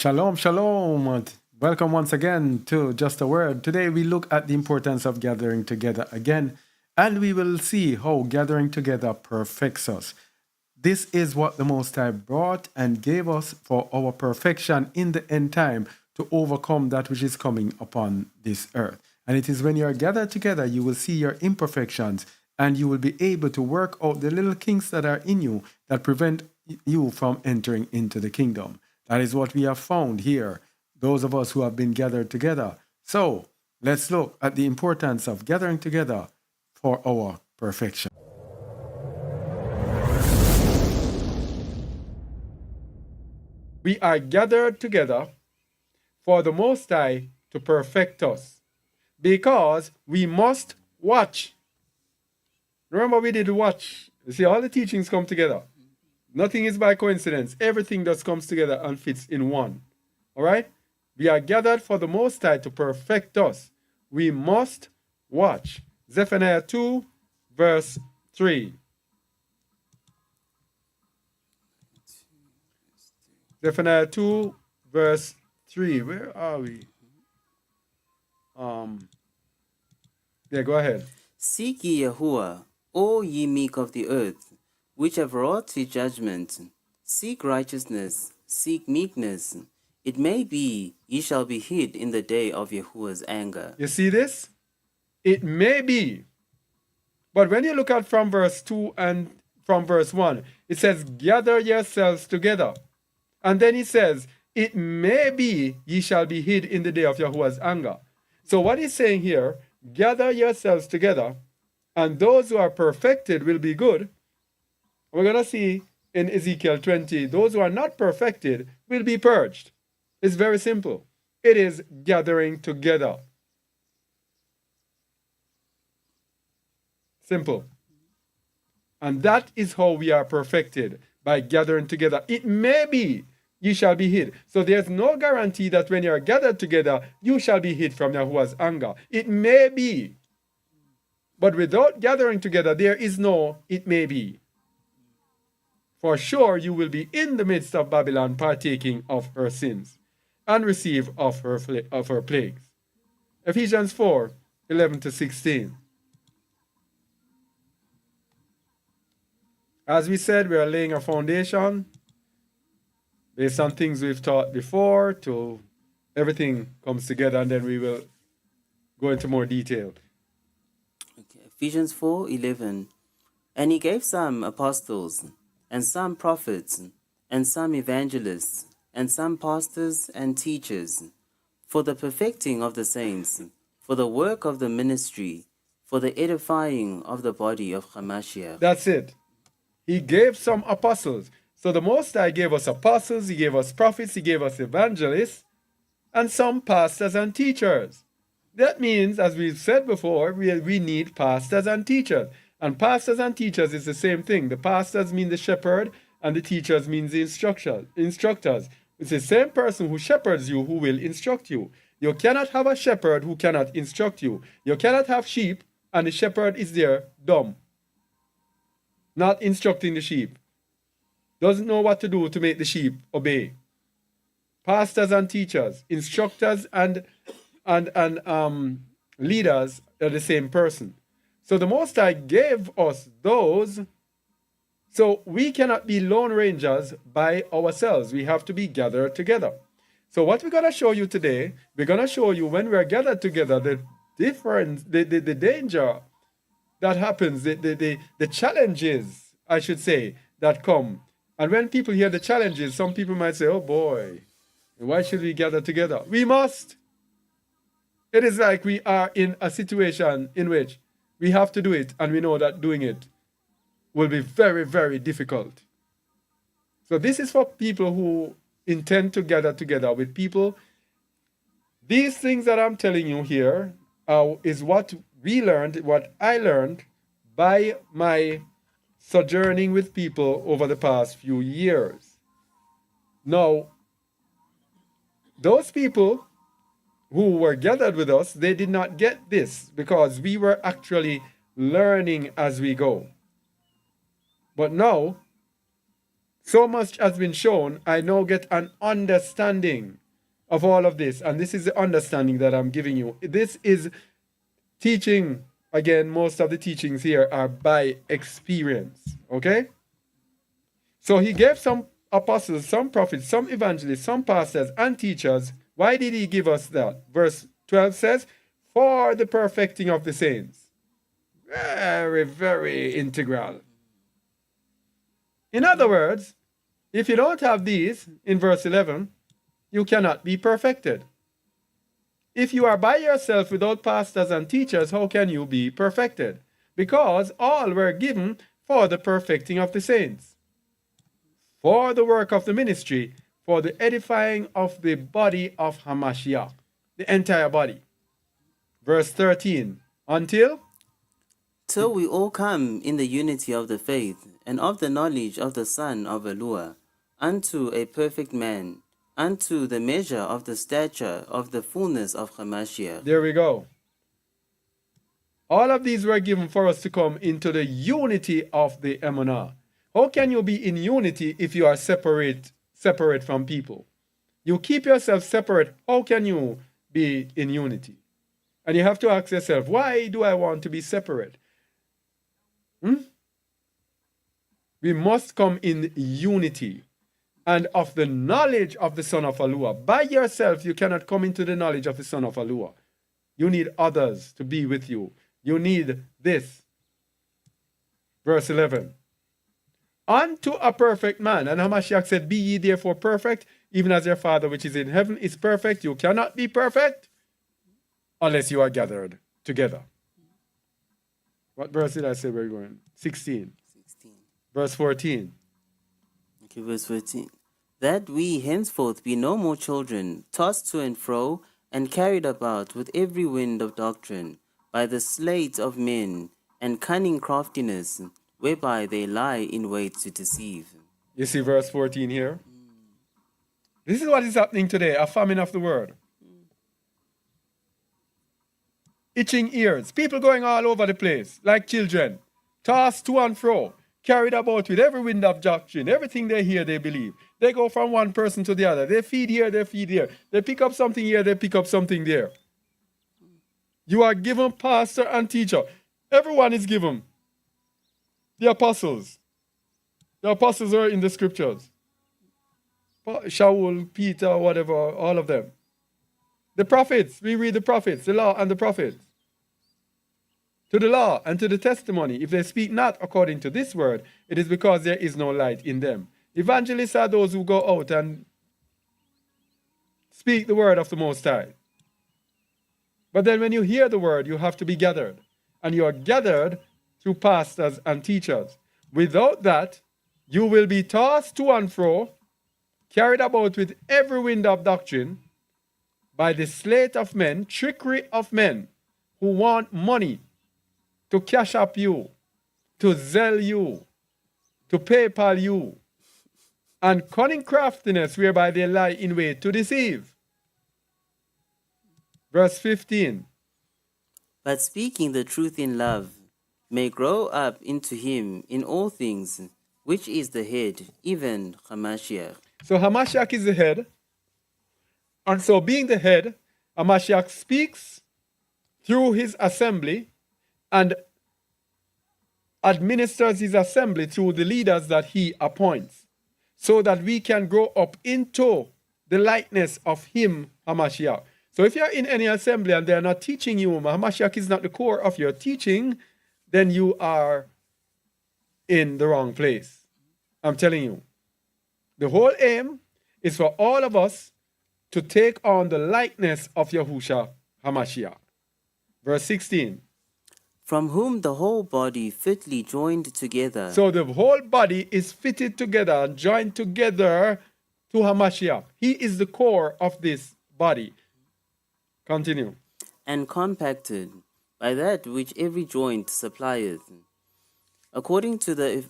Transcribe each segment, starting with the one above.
Shalom, shalom. Welcome once again to Just a Word. Today we look at the importance of gathering together again, and we will see how gathering together perfects us. This is what the Most High brought and gave us for our perfection in the end time to overcome that which is coming upon this earth. And it is when you are gathered together, you will see your imperfections and you will be able to work out the little kinks that are in you that prevent you from entering into the kingdom. That is what we have found here, those of us who have been gathered together. So let's look at the importance of gathering together for our perfection. We are gathered together for the Most High to perfect us because we must watch. Remember, we did watch. You see, all the teachings come together. Nothing is by coincidence. Everything just comes together and fits in one. All right? We are gathered for the Most High to perfect us. We must watch. Zephaniah 2, verse 3. Zephaniah 2, verse 3. Where are we? Yeah, go ahead. Seek ye Yahuwah, O ye meek of the earth, which have wrought his judgment. Seek righteousness, seek meekness. It may be ye shall be hid in the day of Yahuwah's anger. You see this? It may be. But when you look at from verse 2 and from verse 1, it says, gather yourselves together. And then he says, it may be ye shall be hid in the day of Yahuwah's anger. So what he's saying here, gather yourselves together, and those who are perfected will be good. We're going to see in Ezekiel 20, those who are not perfected will be purged. It's very simple. It is gathering together. Simple. And that is how we are perfected, by gathering together. It may be ye shall be hid. So there's no guarantee that when you are gathered together, you shall be hid from Yahuwah's anger. It may be. But without gathering together, there is no it may be. For sure you will be in the midst of Babylon, partaking of her sins, and receive of her plagues. Ephesians 4, 11 to 16. As we said, we are laying a foundation based on things we've taught before, till everything comes together, and then we will go into more detail. Okay. Ephesians 4:11. And he gave some apostles, and some prophets, and some evangelists, and some pastors and teachers, for the perfecting of the saints, for the work of the ministry, for the edifying of the body of Hamashiach. That's it. He gave some apostles. So the Most High gave us apostles, he gave us prophets, he gave us evangelists, and some pastors and teachers. That means, as we've said before, we need pastors and teachers. And pastors and teachers is the same thing. The pastors mean the shepherd, and the teachers means the instructors. It's the same person who shepherds you who will instruct you. You cannot have a shepherd who cannot instruct you. You cannot have sheep, and the shepherd is there dumb, not instructing the sheep. Doesn't know what to do to make the sheep obey. Pastors and teachers, instructors and leaders are the same person. So the Most High gave us those. So we cannot be lone rangers by ourselves. We have to be gathered together. So what we're going to show you today, we're going to show you when we're gathered together, the difference, the danger that happens, the challenges, I should say, that come. And when people hear the challenges, some people might say, oh boy, why should we gather together? We must. It is like we are in a situation in which we have to do it, and we know that doing it will be very, very difficult. So this is for people who intend to gather together with people. These things that I'm telling you here is what we learned, what I learned by my sojourning with people over the past few years. Now, those people who were gathered with us, they did not get this because we were actually learning as we go. But now, So much has been shown, I now get an understanding of all of this. And this is the understanding that I'm giving you. This is teaching. Again, most of the teachings here are by experience. Okay? So he gave some apostles, some prophets, some evangelists, some pastors, and teachers. Why did he give us that? Verse 12 says, for the perfecting of the saints. Very, very integral. In other words, if you don't have these in verse 11, you cannot be perfected. If you are by yourself without pastors and teachers, how can you be perfected? Because all were given for the perfecting of the saints, for the work of the ministry, for the edifying of the body of Hamashiach, the entire body. Verse 13, until Till we all come in the unity of the faith and of the knowledge of the Son of Elohim, unto a perfect man, unto the measure of the stature of the fullness of Hamashiach. There we go. All of these were given for us to come into the unity of the Emunah. How can you be in unity if you are separate from people? You keep yourself separate. How can you be in unity? And you have to ask yourself, why do I want to be separate? We must come in unity and of the knowledge of the Son of Elohim. By yourself, you cannot come into the knowledge of the Son of Elohim. You need others to be with you. You need this. Verse 11. Unto a perfect man. And Hamashiach said, be ye therefore perfect, even as your Father which is in heaven is perfect. You cannot be perfect unless you are gathered together. What verse did I say we're going? 16. Verse 14. Okay, verse 14. That we henceforth be no more children, tossed to and fro, and carried about with every wind of doctrine, by the sleight of men, and cunning craftiness, whereby they lie in wait to deceive. You see verse 14 here? This is what is happening today, a famine of the word. Itching ears, people going all over the place, like children, tossed to and fro, carried about with every wind of doctrine. Everything they hear, they believe. They go from one person to the other. They feed here, they feed here. They pick up something here, they pick up something there. You are given pastor and teacher. Everyone is given. The apostles. The apostles are in the scriptures. Shaul, Peter, whatever, all of them. The prophets, we read the prophets, the law and the prophets. To the law and to the testimony, if they speak not according to this word, it is because there is no light in them. Evangelists are those who go out and speak the word of the Most High. But then when you hear the word, you have to be gathered. And you are gathered through pastors and teachers. Without that, you will be tossed to and fro, carried about with every wind of doctrine, by the sleight of men, trickery of men, who want money to cash up you, to sell you, to PayPal you, and cunning craftiness whereby they lie in wait to deceive. Verse 15. But speaking the truth in love, may grow up into him in all things, which is the head, even Hamashiach. So Hamashiach is the head. And so being the head, Hamashiach speaks through his assembly and administers his assembly through the leaders that he appoints, so that we can grow up into the likeness of him, Hamashiach. So if you're in any assembly and they're not teaching you, Hamashiach is not the core of your teaching, then you are in the wrong place. I'm telling you. The whole aim is for all of us to take on the likeness of Yahushua Hamashiach. Verse 16. From whom the whole body fitly joined together. So the whole body is fitted together and joined together to Hamashiach. He is the core of this body. Continue. And compacted by that which every joint supplieth, according to the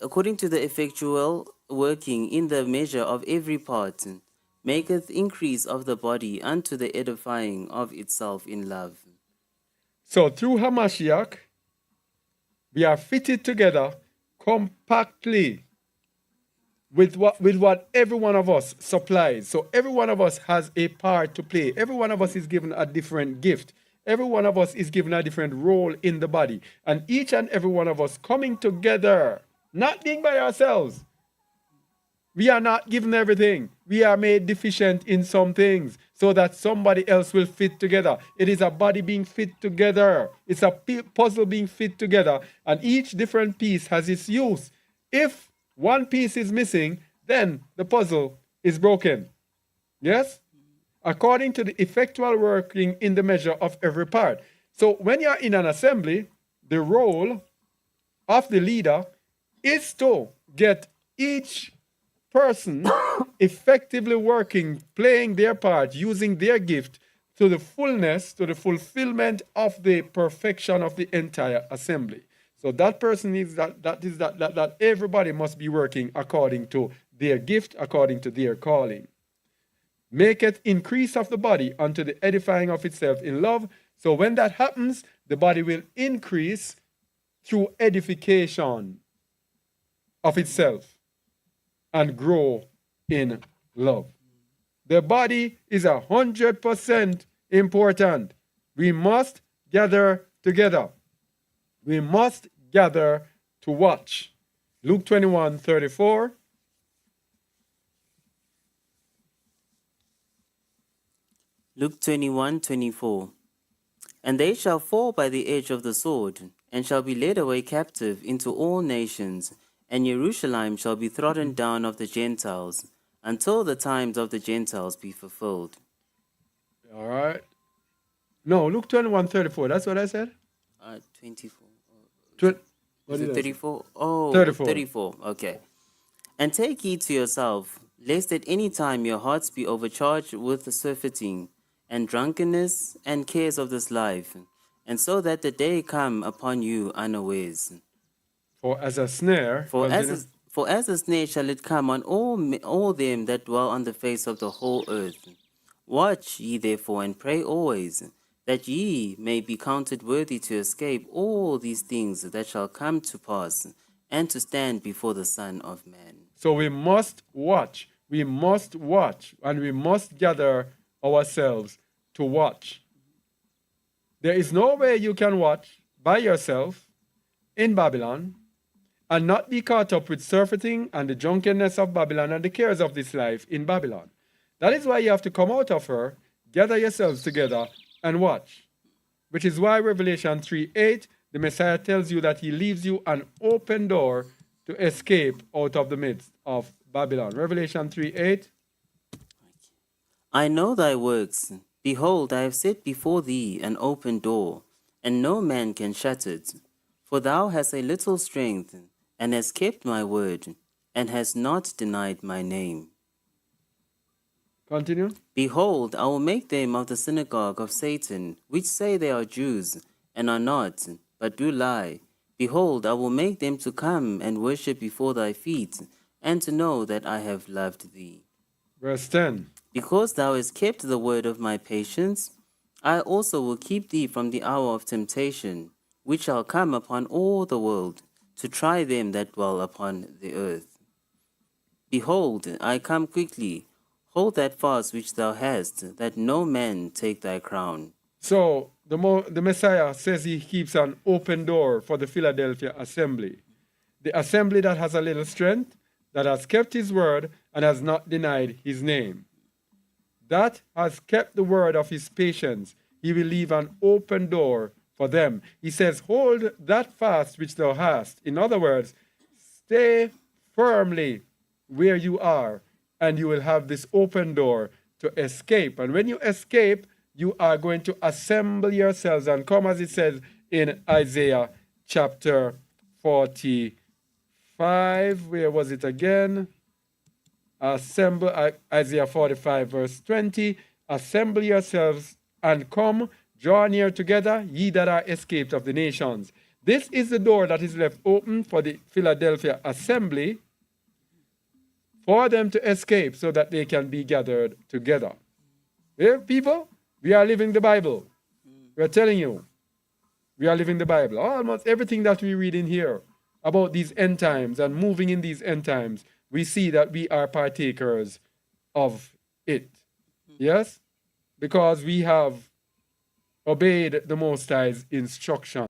effectual working in the measure of every part, maketh increase of the body unto the edifying of itself in love. So through Hamashiach, we are fitted together compactly with what every one of us supplies. So every one of us has a part to play. Every one of us is given a different gift. Every one of us is given a different role in the body. And each and every one of us coming together, not being by ourselves. We are not given everything. We are made deficient in some things so that somebody else will fit together. It is a body being fit together. It's a puzzle being fit together. And each different piece has its use. If one piece is missing, then the puzzle is broken. Yes? According to the effectual working in the measure of every part. So when you're in an assembly, the role of the leader is to get each person effectively working, playing their part, using their gift to the fullness, to the fulfillment of the perfection of the entire assembly. So that person needs that everybody must be working according to their gift, according to their calling. Maketh increase of the body unto the edifying of itself in love. So when that happens, the body will increase through edification of itself and grow in love. The body is 100% important. We must gather together. We must gather to watch. Luke 21:34. Luke 21:24. And they shall fall by the edge of the sword, and shall be led away captive into all nations, and Jerusalem shall be trodden down of the Gentiles, until the times of the Gentiles be fulfilled. All right. No, Luke 21:34. That's what I said? 24. What Is did it I say? 34? Oh, 34. 34. Okay. And take heed to yourself, lest at any time your hearts be overcharged with surfeiting, and drunkenness, and cares of this life, and so that the day come upon you unawares. For as a snare. For continue. as a snare shall it come on all them that dwell on the face of the whole earth. Watch ye therefore, and pray always, that ye may be counted worthy to escape all these things that shall come to pass, and to stand before the Son of Man. So we must watch. We must watch, and we must gather ourselves to watch. There is no way you can watch by yourself in Babylon and not be caught up with surfeiting and the drunkenness of Babylon and the cares of this life in Babylon. That is why you have to come out of her, gather yourselves together, and watch. Which is why Revelation 3:8, the Messiah tells you that he leaves you an open door to escape out of the midst of Babylon. Revelation 3:8. I know thy works. Behold, I have set before thee an open door, and no man can shut it. For thou hast a little strength, and hast kept my word, and hast not denied my name. Continue. Behold, I will make them of the synagogue of Satan, which say they are Jews, and are not, but do lie. Behold, I will make them to come and worship before thy feet, and to know that I have loved thee. Verse 10. Because thou hast kept the word of my patience, I also will keep thee from the hour of temptation, which shall come upon all the world, to try them that dwell upon the earth. Behold, I come quickly. Hold that fast which thou hast, that no man take thy crown. So the Messiah says he keeps an open door for the Philadelphia assembly. The assembly that has a little strength, that has kept his word, and has not denied his name. That has kept the word of his patience. He will leave an open door for them. He says, hold that fast which thou hast. In other words, stay firmly where you are, and you will have this open door to escape. And when you escape, you are going to assemble yourselves and come, as it says in Isaiah chapter 45. Where was it again? Assemble, Isaiah 45 verse 20. Assemble yourselves and come, draw near together, ye that are escaped of the nations. This is the door that is left open for the Philadelphia assembly, for them to escape so that they can be gathered together. Well, people, we are living the Bible. We are telling you, we are living the Bible. Almost everything that we read in here about these end times and moving in these end times, we see that we are partakers of it. Yes? Because we have obeyed the Most High's instruction.